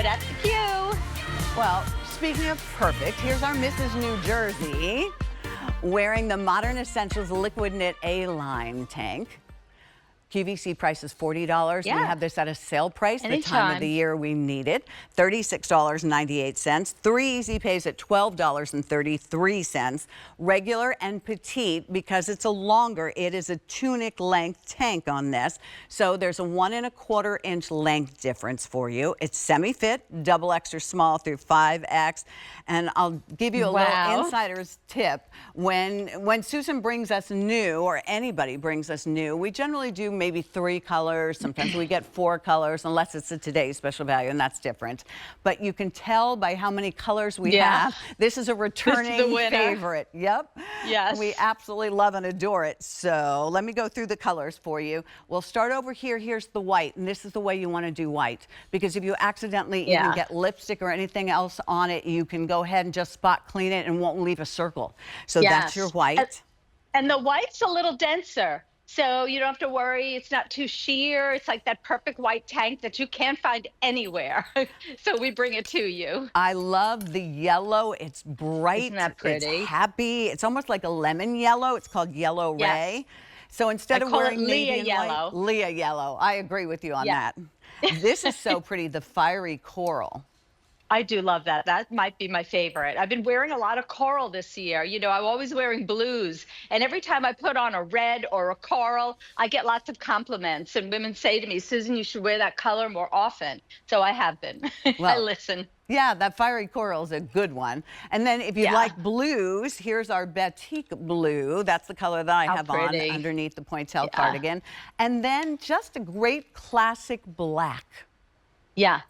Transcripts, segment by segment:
it at the Q. Well, speaking of perfect, here's our Mrs. New Jersey wearing the Modern Essentials Liquid Knit A-Line tank. QVC price is $40. Yeah. We have this at a sale price, the time of Anytime. the year we need it, $36.98. 3 easy pays at $12.33. Regular and petite, because it's a longer, it is a tunic length tank on this. So there's a 1 1/4 inch length difference for you. It's semi-fit, double extra small through 5X. And I'll give you a little insider's tip. When Susan brings us new, or anybody brings us new, we generally do maybe 3 colors. Sometimes we get 4 colors, unless it's a today's special value, and that's different. But you can tell by how many colors we have. This is a returning favorite. Yep. Yes. We absolutely love and adore it. So let me go through the colors for you. We'll start over here. Here's the white, and this is the way you want to do white. Because if you accidentally even get lipstick or anything else on it, you can go ahead and just spot clean it and won't leave a circle. So that's your white. And the white's a little denser. So you don't have to worry, it's not too sheer. It's like that perfect white tank that you can't find anywhere. So we bring it to you. I love the yellow. It's bright. Isn't that pretty? It's happy. It's almost like a lemon yellow. It's called Yellow Ray. So instead of wearing navy and white, Leah yellow. I agree with you on that. This is so pretty, the fiery coral. I do love that. That might be my favorite. I've been wearing a lot of coral this year. You know, I'm always wearing blues. And every time I put on a red or a coral, I get lots of compliments. And women say to me, Susan, you should wear that color more often. So I have been. Well, I listen. Yeah, that fiery coral is a good one. And then if you like blues, here's our batik blue. That's the color that I have on underneath the pointelle cardigan. And then just a great classic black. Yeah.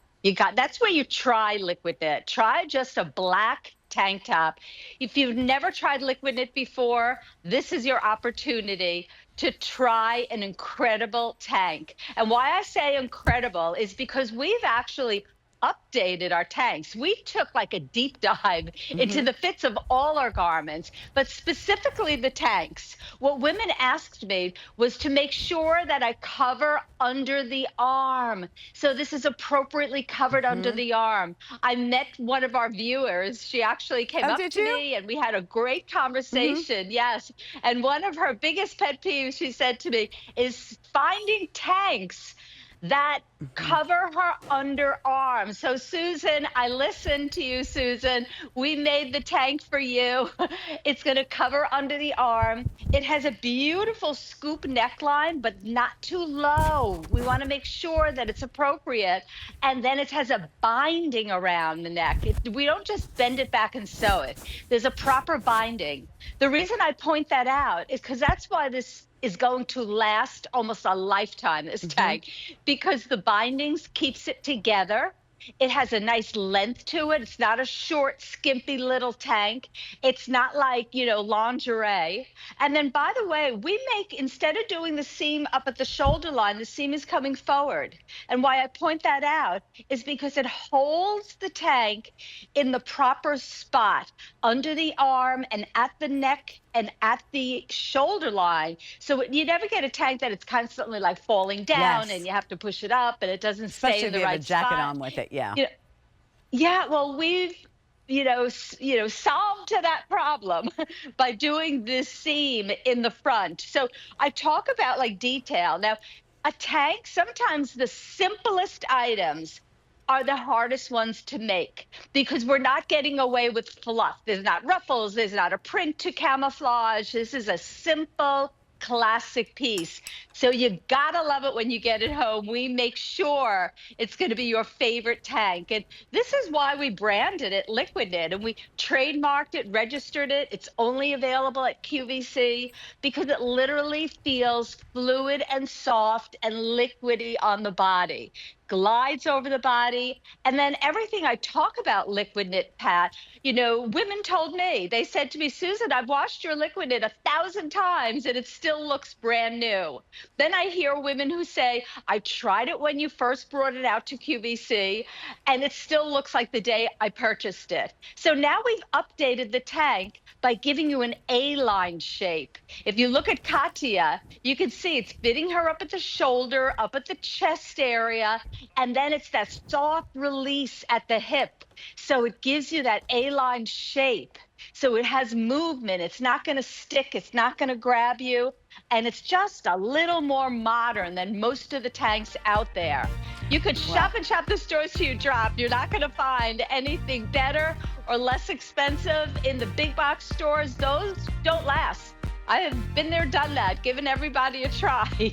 That's where you try liquid knit. Try just a black tank top. If you've never tried liquid knit before, this is your opportunity to try an incredible tank. And why I say incredible is because we've actually updated our tanks. We took like a deep dive into the fits of all our garments, but specifically the tanks. What women asked me was to make sure that I cover under the arm. So this is appropriately covered under the arm. I met one of our viewers. She actually came up to me and we had a great conversation. Yes. And one of her biggest pet peeves, she said to me, is finding tanks that cover her underarm. So Susan, I listened to you, Susan. We made the tank for you. It's gonna cover under the arm. It has a beautiful scoop neckline, but not too low. We wanna make sure that it's appropriate. And then it has a binding around the neck. We don't just bend it back and sew it. There's a proper binding. The reason I point that out is because that's why this is going to last almost a lifetime, this tank, because the bindings keeps it together. It has a nice length to it. It's not a short, skimpy little tank. It's not like, you know, lingerie. And then, by the way, we make, instead of doing the seam up at the shoulder line, the seam is coming forward. And why I point that out is because it holds the tank in the proper spot under the arm and at the neck and at the shoulder line. So you never get a tank that it's constantly like falling down and you have to push it up and it doesn't stay in the right spot. Especially if you have a jacket on with it, well, we've solved to that problem by doing this seam in the front. So I talk about like detail. Now, a tank, sometimes the simplest items are the hardest ones to make because we're not getting away with fluff. There's not ruffles, there's not a print to camouflage. This is a simple, classic piece. So you gotta love it when you get it home. We make sure it's gonna be your favorite tank. And this is why we branded it Liquid Knit, and we trademarked it, registered it. It's only available at QVC because it literally feels fluid and soft and liquidy on the body. Glides over the body. And then everything I talk about Liquid Knit, Pat, you know, women told me, they said to me, Susan, I've washed your Liquid Knit 1,000 times and it still looks brand new. Then I hear women who say, I tried it when you first brought it out to QVC and it still looks like the day I purchased it. So now we've updated the tank by giving you an A-line shape. If you look at Katya, you can see it's fitting her up at the shoulder, up at the chest area. And then it's that soft release at the hip. So it gives you that A-line shape. So it has movement. It's not going to stick. It's not going to grab you. And it's just a little more modern than most of the tanks out there. You could Well, shop and shop the stores till you drop. You're not going to find anything better or less expensive in the big box stores. Those don't last. I have been there, done that, given everybody a try.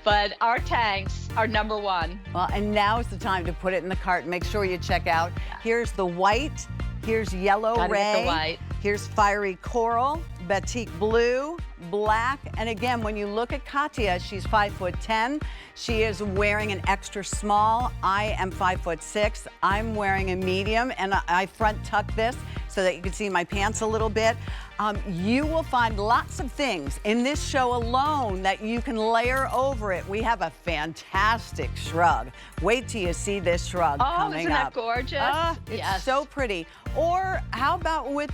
But our tanks are number one. well, and now is the time to put it in the cart. Make sure you check out. Here's the white. Here's yellow Gotta ray. get the white. Here's fiery coral, batik blue, black. And again, when you look at Katya, she's 5'10". She is wearing an extra small. I am 5'6". I'm wearing a medium, and I front tuck this so that you can see my pants a little bit. You will find lots of things in this show alone that you can layer over it. We have a fantastic shrug. Wait till you see this shrug Oh, coming isn't up. that gorgeous? It's Yes. so pretty. Or how about with